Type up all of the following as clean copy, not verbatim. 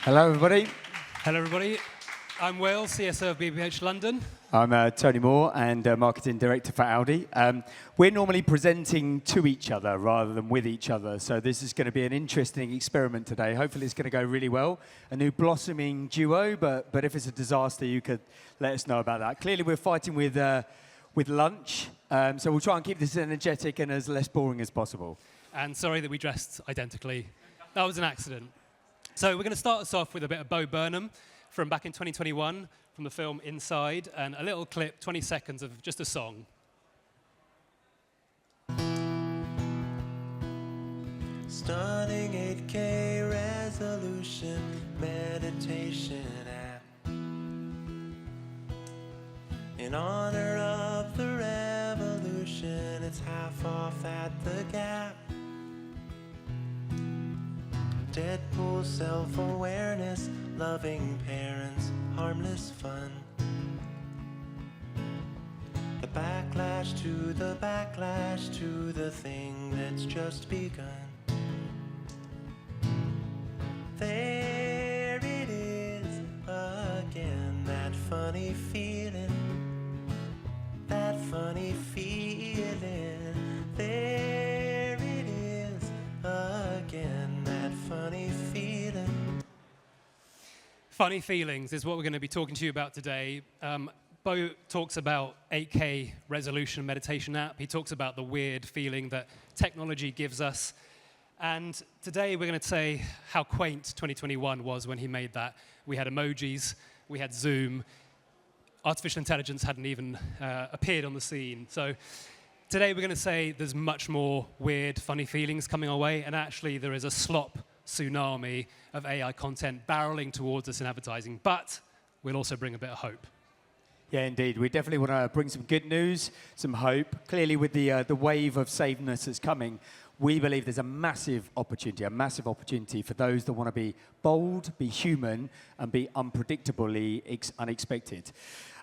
Hello, everybody. Hello, everybody. I'm Will, CSO of BBH London. I'm Tony Moore and Marketing Director for Audi. We're normally presenting to each other rather than with each other, so this is going to be an interesting experiment today. Hopefully it's going to go really well. A new blossoming duo, but if it's a disaster, you could let us know about that. Clearly we're fighting with lunch, so we'll try and keep this energetic and as less boring as possible. And sorry that we dressed identically. That was an accident. So we're going to start us off with a bit of Bo Burnham from back in 2021 from the film Inside, and a little clip, 20 seconds of just a song. Stunning 8K resolution meditation app. In honor of the revolution, it's half off at the Gap. Deadpool self-awareness, loving parents, harmless fun. The backlash to the thing that's just begun. There it is again, that funny feeling, that funny feeling. There it is again, that funny feeling. Funny feelings is what we're going to be talking to you about today. Bo talks about 8K resolution meditation app. He talks about the weird feeling that technology gives us. And today we're going to say how quaint 2021 was when he made that. We had emojis, we had Zoom. Artificial intelligence hadn't even appeared on the scene. So today we're going to say there's much more weird, funny feelings coming our way, and actually there is a slop tsunami of AI content barreling towards us in advertising. But we'll also bring a bit of hope. Yeah, indeed. We definitely want to bring some good news, some hope. Clearly, with the wave of sameness that's coming, we believe there's a massive opportunity for those that want to be bold, be human, and be unpredictably unexpected.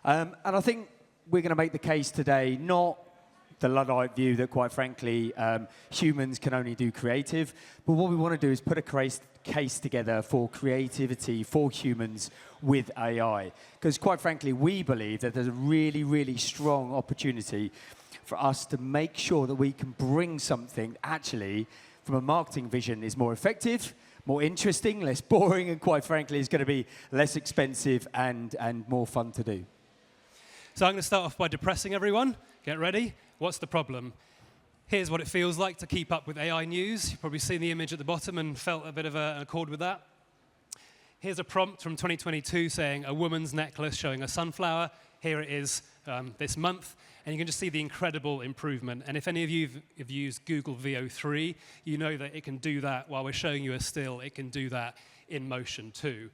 And I think we're going to make the case today, not the Luddite view that, quite frankly, humans can only do creative, but what we want to do is put a case together for creativity for humans with AI. Because, quite frankly, we believe that there's a really, really strong opportunity for us to make sure that we can bring something actually from a marketing vision is more effective, more interesting, less boring, and quite frankly is going to be less expensive and more fun to do. So I'm going to start off by depressing everyone. Get ready. What's the problem? Here's what it feels like to keep up with AI news. You've probably seen the image at the bottom and felt a bit of an accord with that. Here's a prompt from 2022 saying a woman's necklace showing a sunflower. Here it is this month. And you can just see the incredible improvement. And if any of you have used Google VO3, you know that it can do that while we're showing you a still. It can do that in motion too.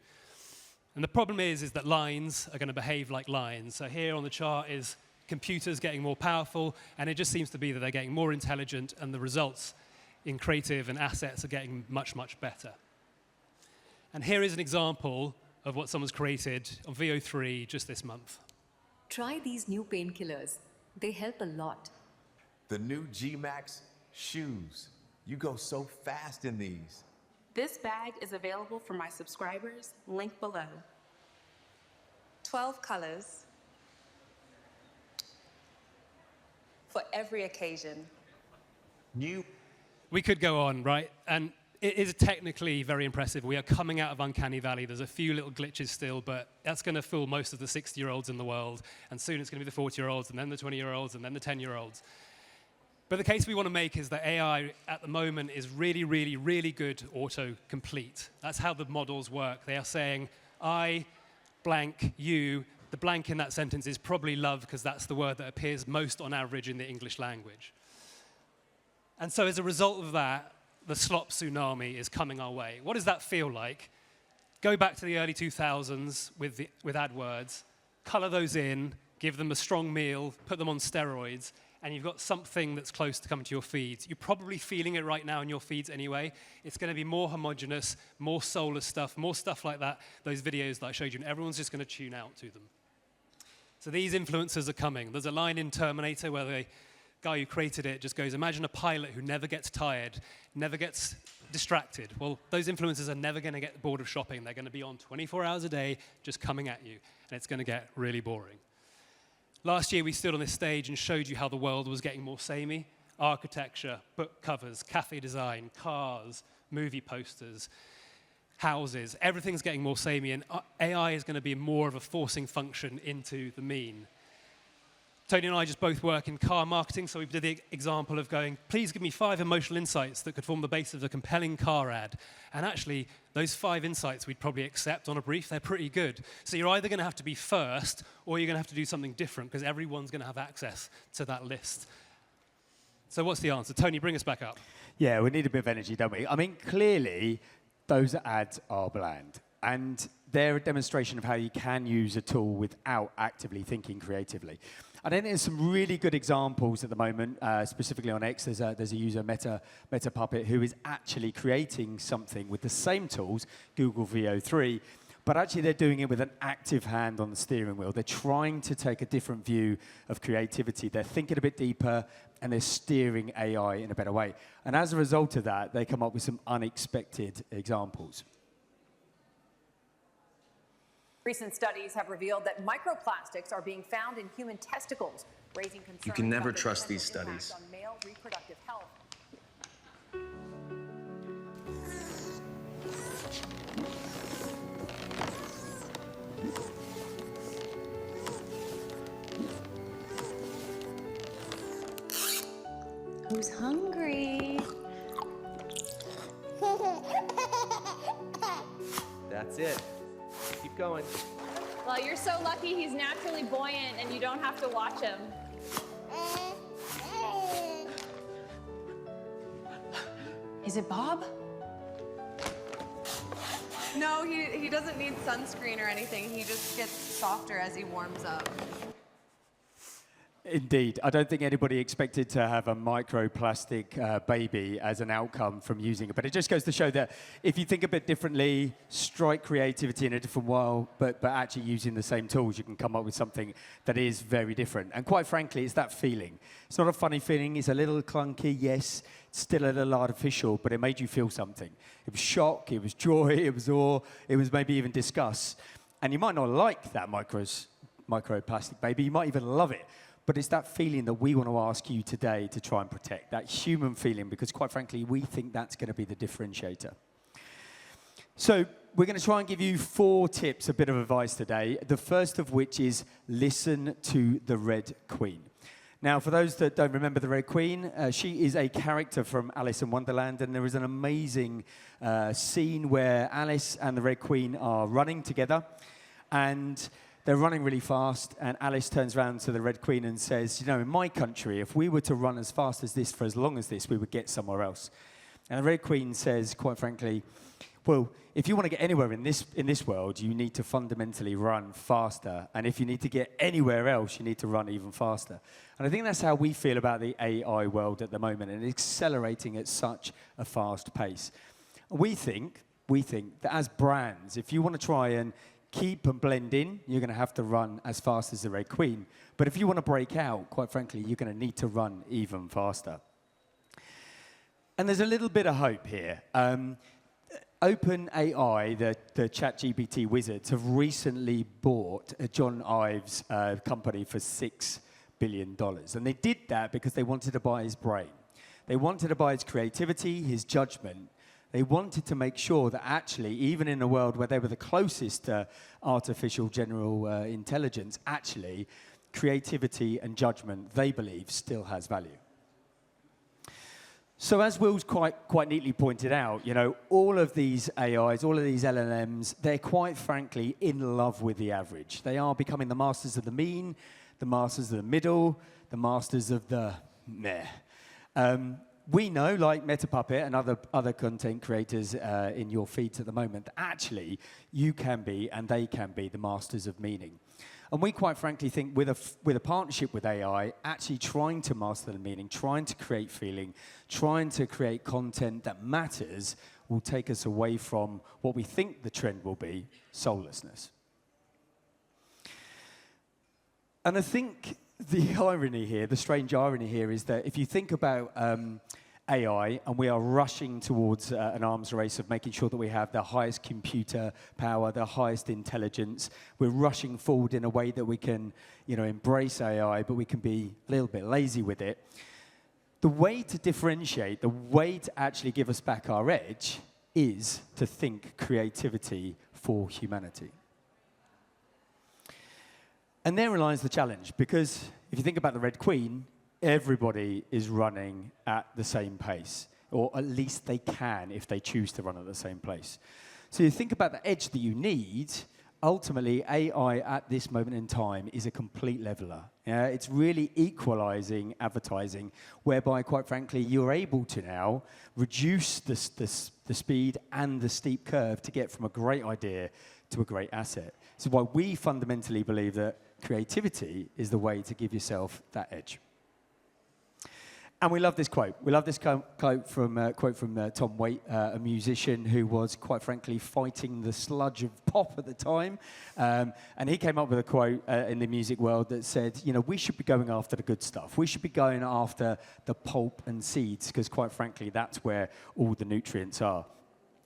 And the problem is that lines are going to behave like lines. So here on the chart is computers getting more powerful, and it just seems to be that they're getting more intelligent, and the results in creative and assets are getting much, much better. And here is an example of what someone's created on VO3 just this month. Try these new painkillers. They help a lot. The new G-Max shoes. You go so fast in these. This bag is available for my subscribers, link below. 12 colors for every occasion. We could go on, right? And it is technically very impressive. We are coming out of Uncanny Valley. There's a few little glitches still, but that's going to fool most of the 60-year-olds in the world. And soon it's going to be the 40-year-olds, and then the 20-year-olds, and then the 10-year-olds. But the case we want to make is that AI at the moment is really, really, really good autocomplete. That's how the models work. They are saying, I, blank, you. The blank in that sentence is probably love, because that's the word that appears most on average in the English language. And so as a result of that, the slop tsunami is coming our way. What does that feel like? Go back to the early 2000s with AdWords, color those in, give them a strong meal, put them on steroids, and you've got something that's close to coming to your feeds. You're probably feeling it right now in your feeds anyway. It's going to be more homogenous, more soulless stuff, more stuff like that, those videos that I showed you, and everyone's just going to tune out to them. So these influencers are coming. There's a line in Terminator where the guy who created it just goes, imagine a pilot who never gets tired, never gets distracted. Well, those influencers are never going to get bored of shopping. They're going to be on 24 hours a day just coming at you, and it's going to get really boring. Last year, we stood on this stage and showed you how the world was getting more samey. Architecture, book covers, cafe design, cars, movie posters, houses. Everything's getting more samey, and AI is going to be more of a forcing function into the mean. Tony and I just both work in car marketing, so we did the example of going, please give me 5 emotional insights that could form the basis of a compelling car ad. And actually, those 5 insights we'd probably accept on a brief. They're pretty good. So you're either going to have to be first, or you're going to have to do something different, because everyone's going to have access to that list. So what's the answer? Tony, bring us back up. Yeah, we need a bit of energy, don't we? I mean, clearly, those ads are bland. And they're a demonstration of how you can use a tool without actively thinking creatively. I think there's some really good examples at the moment, specifically on X. There's a user, Meta Puppet, who is actually creating something with the same tools, Google VO3, but actually they're doing it with an active hand on the steering wheel. They're trying to take a different view of creativity. They're thinking a bit deeper, and they're steering AI in a better way. And as a result of that, they come up with some unexpected examples. Recent studies have revealed that microplastics are being found in human testicles, raising concerns. You can never about the trust these potential impact studies. on male reproductive health. Who's hungry? That's it. Keep going. Well, you're so lucky he's naturally buoyant and you don't have to watch him. Is it Bob? No, he doesn't need sunscreen or anything. He just gets softer as he warms up. Indeed. I don't think anybody expected to have a microplastic baby as an outcome from using it. But it just goes to show that if you think a bit differently, strike creativity in a different way, but actually using the same tools, you can come up with something that is very different. And quite frankly, it's that feeling. It's not a funny feeling. It's a little clunky, yes. It's still a little artificial, but it made you feel something. It was shock, it was joy, it was awe, it was maybe even disgust. And you might not like that microplastic baby. You might even love it. But it's that feeling that we want to ask you today to try and protect, that human feeling, because quite frankly, we think that's going to be the differentiator. So we're going to try and give you 4 tips, a bit of advice today, the first of which is listen to the Red Queen. Now, for those that don't remember the Red Queen, she is a character from Alice in Wonderland, and there is an amazing scene where Alice and the Red Queen are running together, and they're running really fast, and Alice turns around to the Red Queen and says, you know, in my country, if we were to run as fast as this for as long as this, we would get somewhere else. And the Red Queen says, quite frankly, well, if you want to get anywhere in this world, you need to fundamentally run faster. And if you need to get anywhere else, you need to run even faster. And I think that's how we feel about the AI world at the moment, and it's accelerating at such a fast pace. We think that as brands, if you want to try and keep and blend in, you're going to have to run as fast as the Red Queen. But if you want to break out, quite frankly, you're going to need to run even faster. And there's a little bit of hope here. OpenAI, the ChatGPT wizards, have recently bought John Ives' company for $6 billion. And they did that because they wanted to buy his brain. They wanted to buy his creativity, his judgment. They wanted to make sure that actually, even in a world where they were the closest to artificial general intelligence, actually, creativity and judgment, they believe, still has value. So as Will's quite neatly pointed out, you know, all of these AIs, all of these LLMs, they're quite frankly in love with the average. They are becoming the masters of the mean, the masters of the middle, the masters of the meh. We know, like Meta Puppet and other content creators in your feeds at the moment, that actually you can be and they can be the masters of meaning. And we quite frankly think with a partnership with AI, actually trying to master the meaning, trying to create feeling, trying to create content that matters will take us away from what we think the trend will be, soullessness. And I think the irony here, the strange irony here, is that if you think about AI, and we are rushing towards an arms race of making sure that we have the highest computer power, the highest intelligence. We're rushing forward in a way that we can, embrace AI, but we can be a little bit lazy with it. The way to differentiate, the way to actually give us back our edge, is to think creativity for humanity. And therein lies the challenge, because if you think about the Red Queen, everybody is running at the same pace, or at least they can if they choose to run at the same pace. So you think about the edge that you need. Ultimately, AI at this moment in time is a complete leveler. Yeah? It's really equalizing advertising, whereby, quite frankly, you're able to now reduce the speed and the steep curve to get from a great idea to a great asset. This is why we fundamentally believe that creativity is the way to give yourself that edge. And we love this quote. We love this quote from Tom Waite, a musician who was, quite frankly, fighting the sludge of pop at the time. And he came up with a quote in the music world that said, we should be going after the good stuff. We should be going after the pulp and seeds, because, quite frankly, that's where all the nutrients are.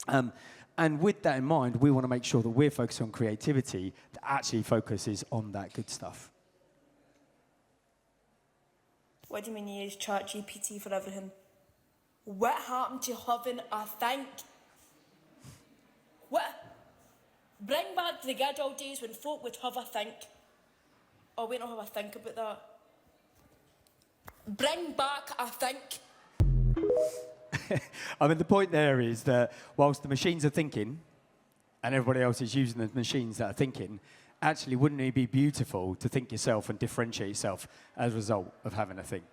And with that in mind, we want to make sure that we're focused on creativity that actually focuses on that good stuff. What do you mean you use ChatGPT for everything? What happened to having a think? What? Bring back the good old days when folk would have a think. Oh, we don't have a think about that. Bring back a think. I mean, the point there is that whilst the machines are thinking, and everybody else is using the machines that are thinking, actually, wouldn't it be beautiful to think yourself and differentiate yourself as a result of having a think?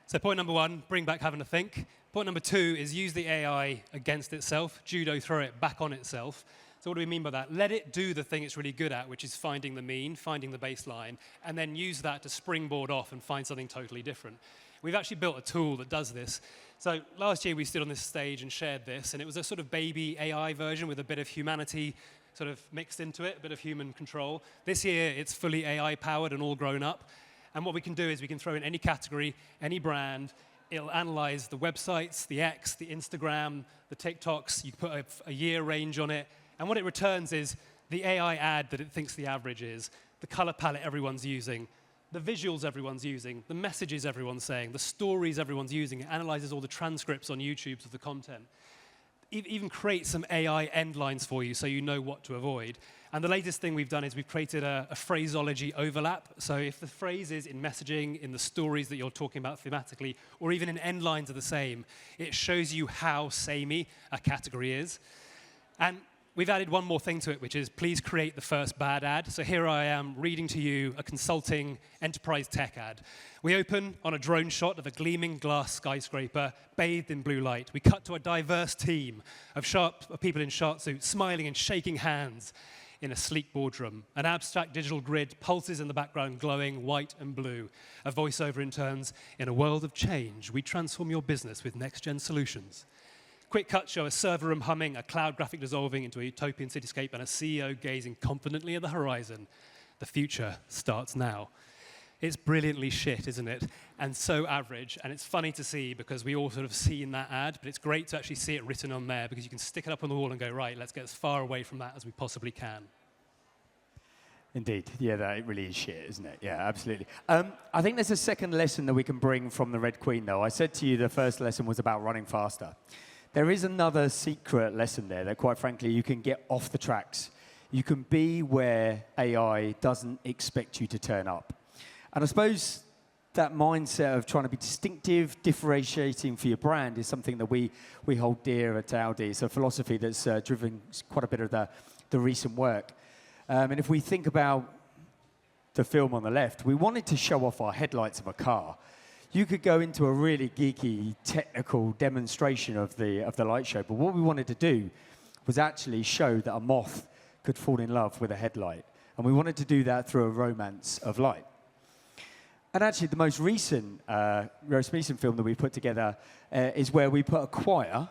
So point number one, bring back having a think. Point number two is use the AI against itself, judo throw it back on itself. So what do we mean by that? Let it do the thing it's really good at, which is finding the mean, finding the baseline, and then use that to springboard off and find something totally different. We've actually built a tool that does this. So last year we stood on this stage and shared this, and it was a sort of baby AI version with a bit of humanity sort of mixed into it, a bit of human control. This year it's fully AI powered and all grown up. And what we can do is we can throw in any category, any brand. It'll analyze the websites, the X, the Instagram, the TikToks. You put a year range on it. And what it returns is the AI ad that it thinks the average is, the color palette everyone's using, the visuals everyone's using, the messages everyone's saying, the stories everyone's using. It analyzes all the transcripts on YouTube of the content. Even create some AI end lines for you so you know what to avoid. And the latest thing we've done is we've created a phraseology overlap. So if the phrases in messaging, in the stories that you're talking about thematically, or even in end lines are the same, it shows you how samey a category is. And we've added one more thing to it, which is please create the first bad ad. So here I am reading to you a consulting enterprise tech ad. We open on a drone shot of a gleaming glass skyscraper bathed in blue light. We cut to a diverse team of people in sharp suits smiling and shaking hands in a sleek boardroom. An abstract digital grid pulses in the background, glowing white and blue. A voiceover intones, in a world of change, we transform your business with next-gen solutions. Quick cuts show a server room humming, a cloud graphic dissolving into a utopian cityscape, and a CEO gazing confidently at the horizon. The future starts now. It's brilliantly shit, isn't it? And so average. And it's funny to see because we all sort of see in that ad, but it's great to actually see it written on there because you can stick it up on the wall and go, right, let's get as far away from that as we possibly can. Indeed. Yeah, that really is shit, isn't it? Yeah, absolutely. I think there's a second lesson that we can bring from the Red Queen, though. I said to you the first lesson was about running faster. There is another secret lesson there that, quite frankly, you can get off the tracks. You can be where AI doesn't expect you to turn up. And I suppose that mindset of trying to be distinctive, differentiating for your brand is something that we hold dear at Audi. It's a philosophy that's driven quite a bit of the recent work. And if we think about the film on the left, we wanted to show off our headlights of a car. You could go into a really geeky, technical demonstration of the light show, but what we wanted to do was actually show that a moth could fall in love with a headlight. And we wanted to do that through a romance of light. And actually, the most recent film that we put together is where we put a choir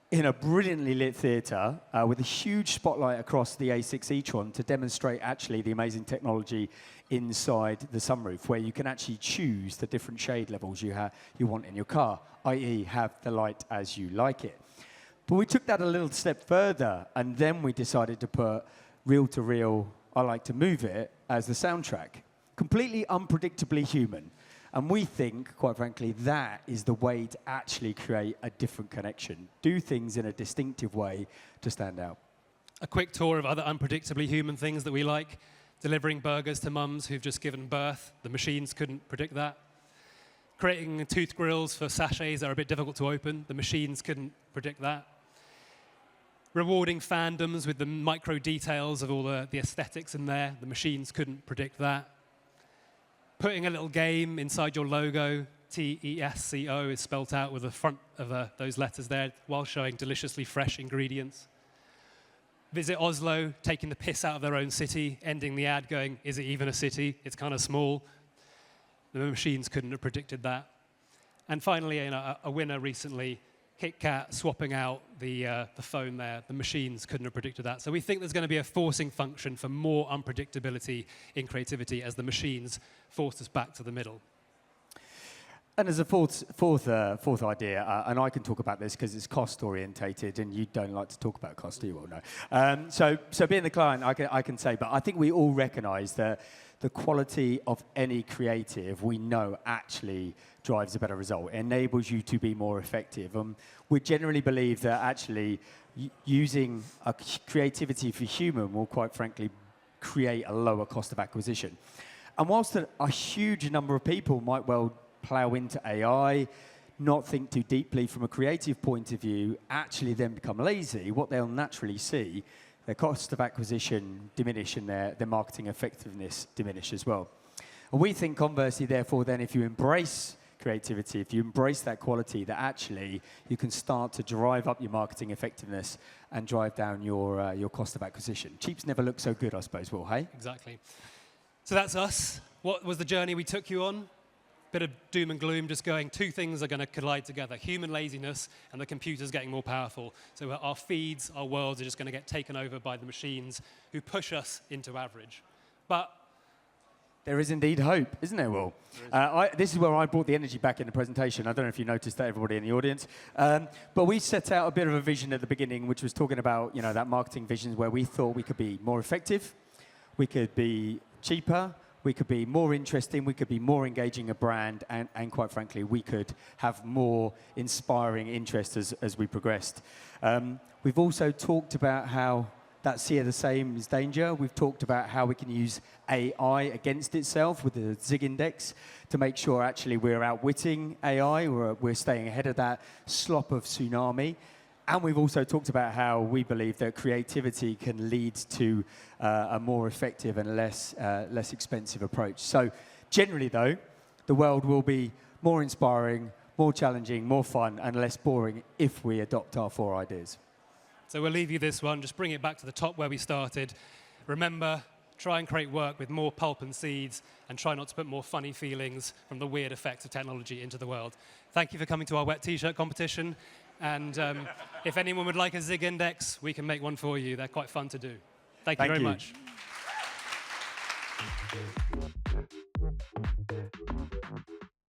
in a brilliantly lit theatre with a huge spotlight across the A6 e-tron to demonstrate actually the amazing technology inside the sunroof, where you can actually choose the different shade levels you want in your car, i.e. have the light as you like it. But we took that a little step further, and then we decided to put reel-to-reel, I Like to Move It, as the soundtrack. Completely unpredictably human. And we think, quite frankly, that is the way to actually create a different connection. Do things in a distinctive way to stand out. A quick tour of other unpredictably human things that we like. Delivering burgers to mums who've just given birth. The machines couldn't predict that. Creating tooth grills for sachets that are a bit difficult to open. The machines couldn't predict that. Rewarding fandoms with the micro details of all the aesthetics in there. The machines couldn't predict that. Putting a little game inside your logo, TESCO is spelt out with the front of those letters there, while showing deliciously fresh ingredients. Visit Oslo, taking the piss out of their own city, ending the ad going, is it even a city? It's kind of small. The machines couldn't have predicted that. And finally, a winner recently, KitKat swapping out the phone there. The machines couldn't have predicted that. So we think there's going to be a forcing function for more unpredictability in creativity as the machines force us back to the middle. And as a fourth idea, and I can talk about this because it's cost orientated, and you don't like to talk about cost, do you? Well, no. So being the client, I can say, but I think we all recognise that the quality of any creative we know actually drives a better result. It enables you to be more effective. We generally believe that actually using a creativity for human will, quite frankly, create a lower cost of acquisition. And whilst a huge number of people might well plough into AI, not think too deeply from a creative point of view, actually then become lazy, what they'll naturally see, their cost of acquisition diminish and their marketing effectiveness diminish as well. And we think conversely, therefore, then if you embrace creativity, if you embrace that quality, that actually you can start to drive up your marketing effectiveness and drive down your cost of acquisition. Cheaps never look so good, I suppose, Will, hey? Exactly. So that's us. What was the journey we took you on? Bit of doom and gloom, just going, two things are going to collide together, human laziness and the computers getting more powerful. So our feeds, our worlds are just going to get taken over by the machines who push us into average. But there is indeed hope, isn't there, Will? This is where I brought the energy back in the presentation. I don't know if you noticed that, everybody in the audience. But we set out a bit of a vision at the beginning, which was talking about, that marketing vision where we thought we could be more effective, we could be cheaper, we could be more interesting, we could be more engaging a brand, and quite frankly, we could have more inspiring interest as we progressed. We've also talked about how that sea of the same is danger. We've talked about how we can use AI against itself with the Zig index to make sure actually we're outwitting AI, or we're staying ahead of that slop of tsunami. And we've also talked about how we believe that creativity can lead to a more effective and less expensive approach. So generally, though, the world will be more inspiring, more challenging, more fun, and less boring if we adopt our 4 ideas. So we'll leave you this one. Just bring it back to the top where we started. Remember, try and create work with more pulp and seeds, and try not to put more funny feelings from the weird effects of technology into the world. Thank you for coming to our wet T-shirt competition. And if anyone would like a Zig index, we can make one for you. They're quite fun to do. Thank you very much.